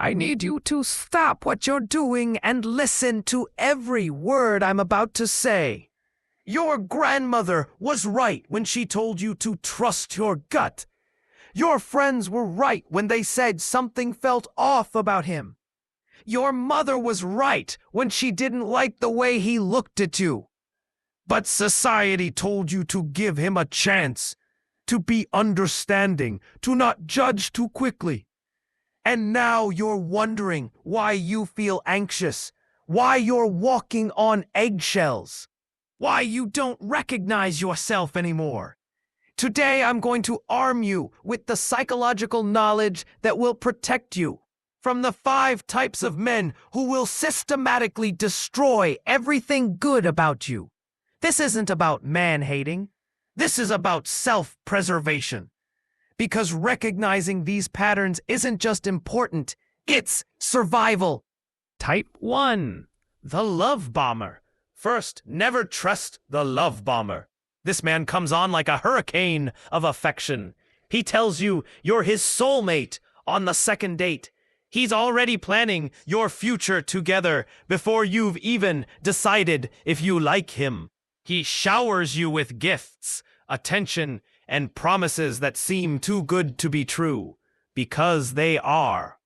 I need you to stop what you're doing and listen to every word I'm about to say. Your grandmother was right when she told you to trust your gut. Your friends were right when they said something felt off about him. Your mother was right when she didn't like the way he looked at you. But society told you to give him a chance, to be understanding, to not judge too quickly. And now you're wondering why you feel anxious, why you're walking on eggshells, why you don't recognize yourself anymore. Today I'm going to arm you with the psychological knowledge that will protect you from the 5 types of men who will systematically destroy everything good about you. This isn't about man-hating. This is about self-preservation. Because recognizing these patterns isn't just important, it's survival. Type 1. The love bomber. First, never trust the love bomber. This man comes on like a hurricane of affection. He tells you you're his soulmate on the second date. He's already planning your future together before you've even decided if you like him. He showers you with gifts, attention, and promises that seem too good to be true, because they are.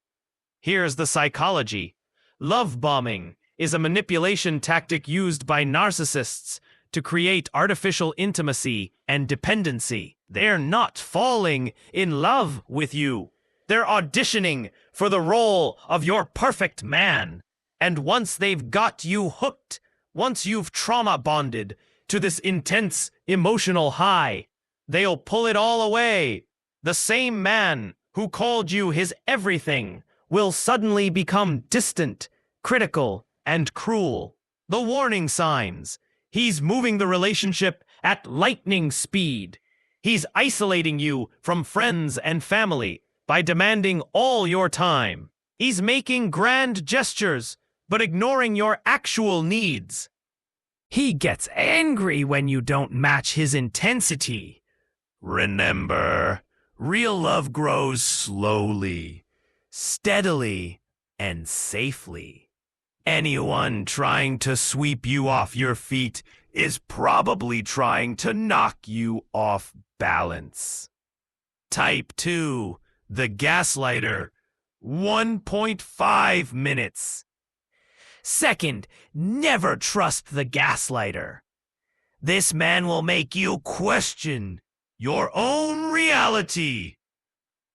Here's the psychology. Love bombing is a manipulation tactic used by narcissists to create artificial intimacy and dependency. They're not falling in love with you. They're auditioning for the role of your perfect man. And once they've got you hooked, once you've trauma bonded to this intense emotional high, they'll pull it all away. The same man who called you his everything will suddenly become distant, critical, and cruel. The warning signs. He's moving the relationship at lightning speed. He's isolating you from friends and family by demanding all your time. He's making grand gestures, but ignoring your actual needs. He gets angry when you don't match his intensity. Remember, real love grows slowly, steadily, and safely. Anyone trying to sweep you off your feet is probably trying to knock you off balance. Type 2, the gaslighter, 1.5 minutes. Second, never trust the gaslighter. This man will make you question your own reality.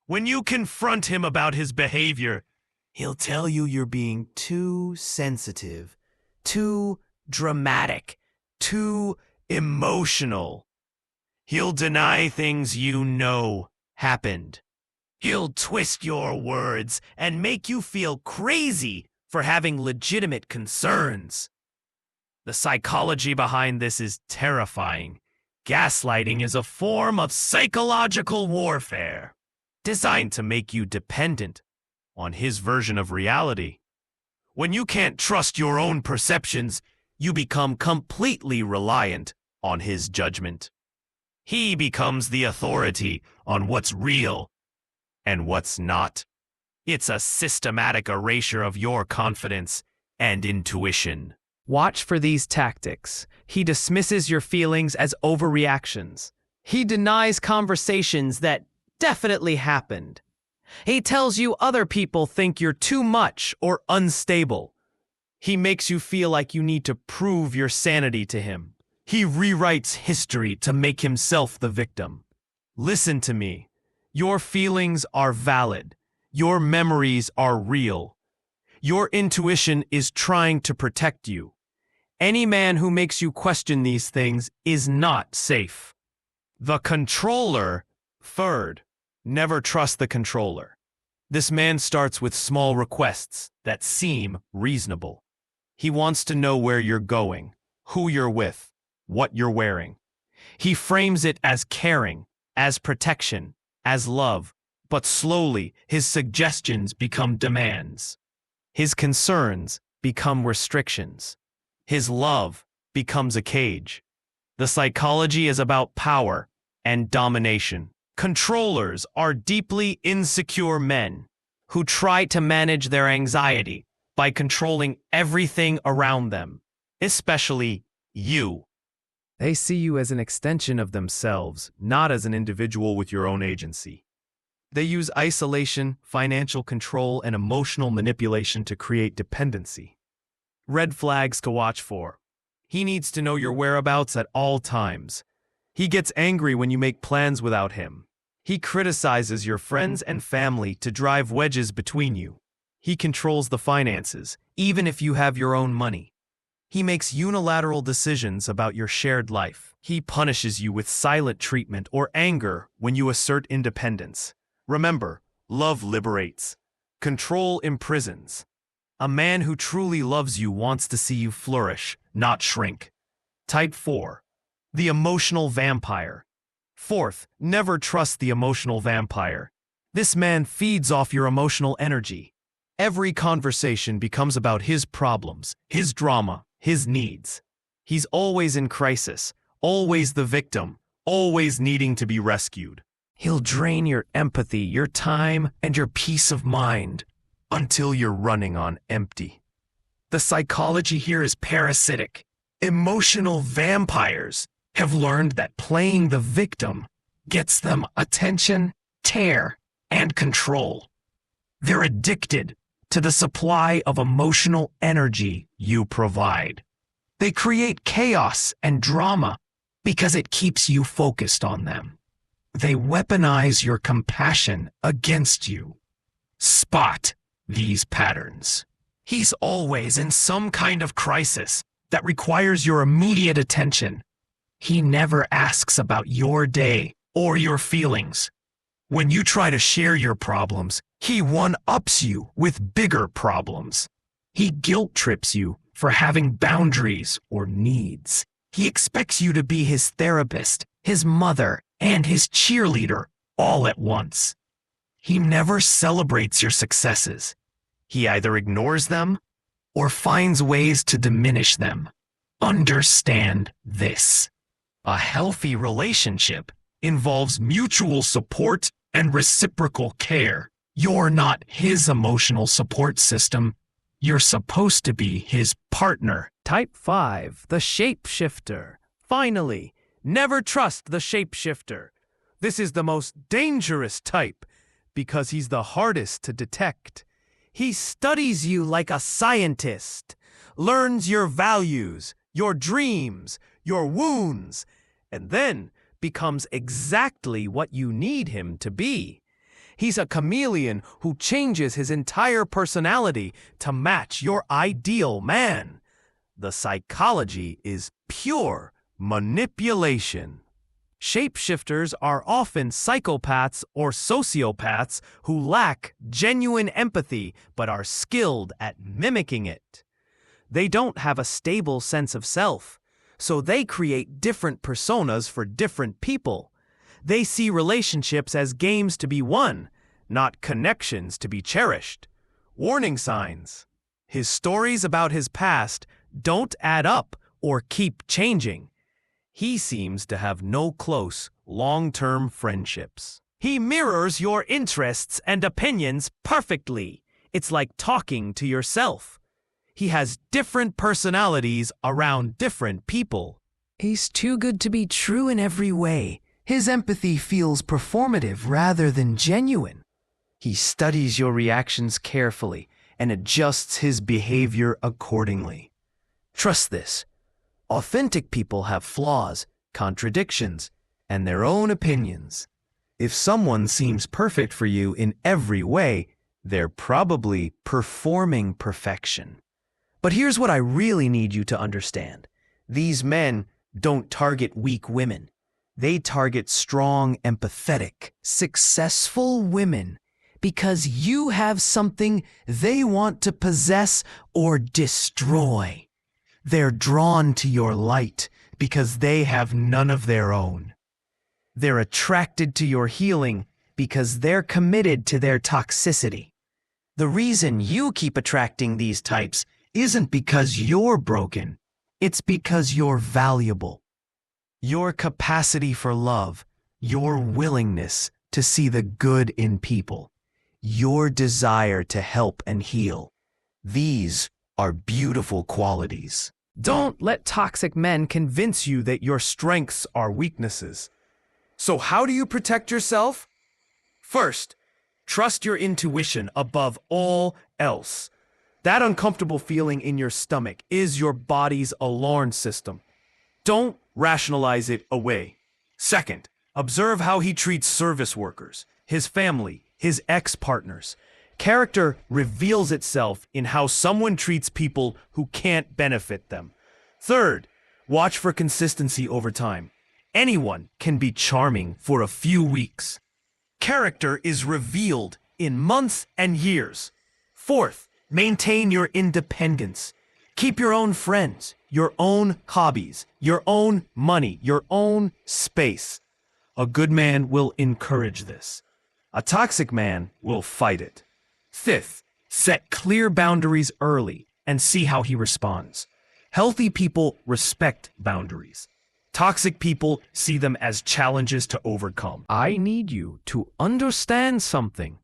When you confront him about his behavior, he'll tell you you're being too sensitive, too dramatic, too emotional. He'll deny things you know happened. He'll twist your words and make you feel crazy for having legitimate concerns. The psychology behind this is terrifying. Gaslighting is a form of psychological warfare designed to make you dependent on his version of reality. When you can't trust your own perceptions, you become completely reliant on his judgment. He becomes the authority on what's real and what's not. It's a systematic erasure of your confidence and intuition. Watch for these tactics. He dismisses your feelings as overreactions. He denies conversations that definitely happened. He tells you other people think you're too much or unstable. He makes you feel like you need to prove your sanity to him. He rewrites history to make himself the victim. Listen to me. Your feelings are valid. Your memories are real. Your intuition is trying to protect you. Any man who makes you question these things is not safe. The controller, third. Never trust the controller. This man starts with small requests that seem reasonable. He wants to know where you're going, who you're with, what you're wearing. He frames it as caring, as protection, as love, but slowly his suggestions become demands. His concerns become restrictions. His love becomes a cage. The psychology is about power and domination. Controllers are deeply insecure men. who try to manage their anxiety by controlling everything around them, especially you. They see you as an extension of themselves, not as an individual with your own agency. They use isolation, financial control, and emotional manipulation to create dependency. Red flags to watch for. He needs to know your whereabouts at all times. He gets angry when you make plans without him. He criticizes your friends and family to drive wedges between you. He controls the finances, even if you have your own money. He makes unilateral decisions about your shared life. He punishes you with silent treatment or anger when you assert independence. Remember, love liberates. Control imprisons. A man who truly loves you wants to see you flourish, not shrink. Type 4. The emotional vampire. Fourth, never trust the emotional vampire. This man feeds off your emotional energy. Every conversation becomes about his problems, his drama, his needs. He's always in crisis, always the victim, always needing to be rescued. He'll drain your empathy, your time, and your peace of mind until you're running on empty. The psychology here is parasitic. Emotional vampires have learned that playing the victim gets them attention, care, and control. They're addicted to the supply of emotional energy you provide. They create chaos and drama because it keeps you focused on them. They weaponize your compassion against you. Spot these patterns. He's always in some kind of crisis that requires your immediate attention. He never asks about your day or your feelings. When you try to share your problems, he one-ups you with bigger problems. He guilt-trips you for having boundaries or needs. He expects you to be his therapist, his mother, and his cheerleader all at once. He never celebrates your successes. He either ignores them or finds ways to diminish them. Understand this. A healthy relationship involves mutual support and reciprocal care. You're not his emotional support system. You're supposed to be his partner. Type 5, the shapeshifter. Finally, never trust the shapeshifter. This is the most dangerous type because he's the hardest to detect. He studies you like a scientist, learns your values, your dreams, your wounds, and then becomes exactly what you need him to be. He's a chameleon who changes his entire personality to match your ideal man. The psychology is pure manipulation. Shapeshifters are often psychopaths or sociopaths who lack genuine empathy but are skilled at mimicking it. They don't have a stable sense of self, so they create different personas for different people. They see relationships as games to be won, not connections to be cherished. Warning signs. His stories about his past don't add up or keep changing. He seems to have no close, long-term friendships. He mirrors your interests and opinions perfectly. It's like talking to yourself. He has different personalities around different people. He's too good to be true in every way. His empathy feels performative rather than genuine. He studies your reactions carefully and adjusts his behavior accordingly. Trust this. Authentic people have flaws, contradictions, and their own opinions. If someone seems perfect for you in every way, they're probably performing perfection. But here's what I really need you to understand. These men don't target weak women. They target strong, empathetic, successful women because you have something they want to possess or destroy. They're drawn to your light because they have none of their own. They're attracted to your healing because they're committed to their toxicity. The reason you keep attracting these types isn't because you're broken. It's because you're valuable. Your capacity for love, your willingness to see the good in people, your desire to help and heal. These are beautiful qualities. Don't let toxic men convince you that your strengths are weaknesses. So how do you protect yourself? First, trust your intuition above all else. That uncomfortable feeling in your stomach is your body's alarm system. Don't rationalize it away. Second, observe how he treats service workers, his family, his ex-partners. Character reveals itself in how someone treats people who can't benefit them. Third, watch for consistency over time. Anyone can be charming for a few weeks. Character is revealed in months and years. Fourth, maintain your independence. Keep your own friends, your own hobbies, your own money, your own space. A good man will encourage this. A toxic man will fight it. Fifth, set clear boundaries early and see how he responds. Healthy people respect boundaries. Toxic people see them as challenges to overcome. I need you to understand something.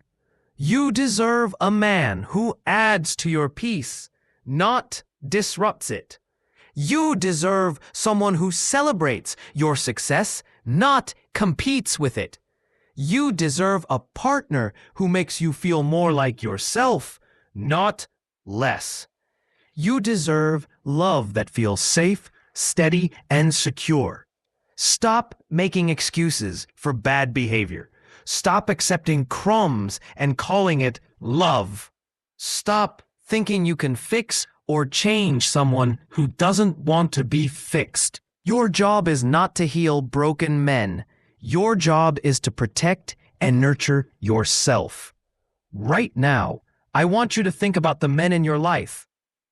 You deserve a man who adds to your peace, not disrupts it. You deserve someone who celebrates your success, not competes with it. You deserve a partner who makes you feel more like yourself, not less. You deserve love that feels safe, steady, and secure. Stop making excuses for bad behavior. Stop accepting crumbs and calling it love. Stop thinking you can fix or change someone who doesn't want to be fixed. Your job is not to heal broken men. Your job is to protect and nurture yourself. Right now, I want you to think about the men in your life.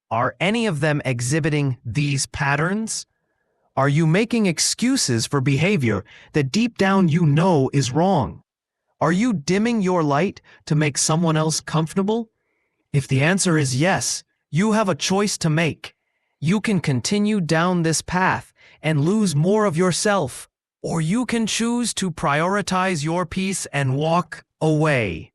Are any of them exhibiting these patterns? Are you making excuses for behavior that deep down you know is wrong? Are you dimming your light to make someone else comfortable? If the answer is yes, you have a choice to make. You can continue down this path and lose more of yourself, or you can choose to prioritize your peace and walk away.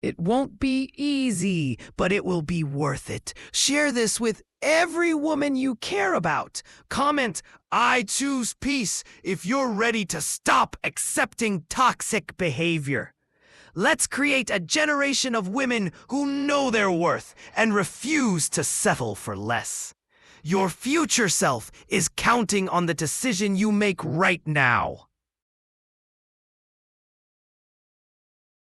It won't be easy, but it will be worth it. Share this with every woman you care about. Comment, "I choose peace," if you're ready to stop accepting toxic behavior. Let's create a generation of women who know their worth and refuse to settle for less. Your future self is counting on the decision you make right now.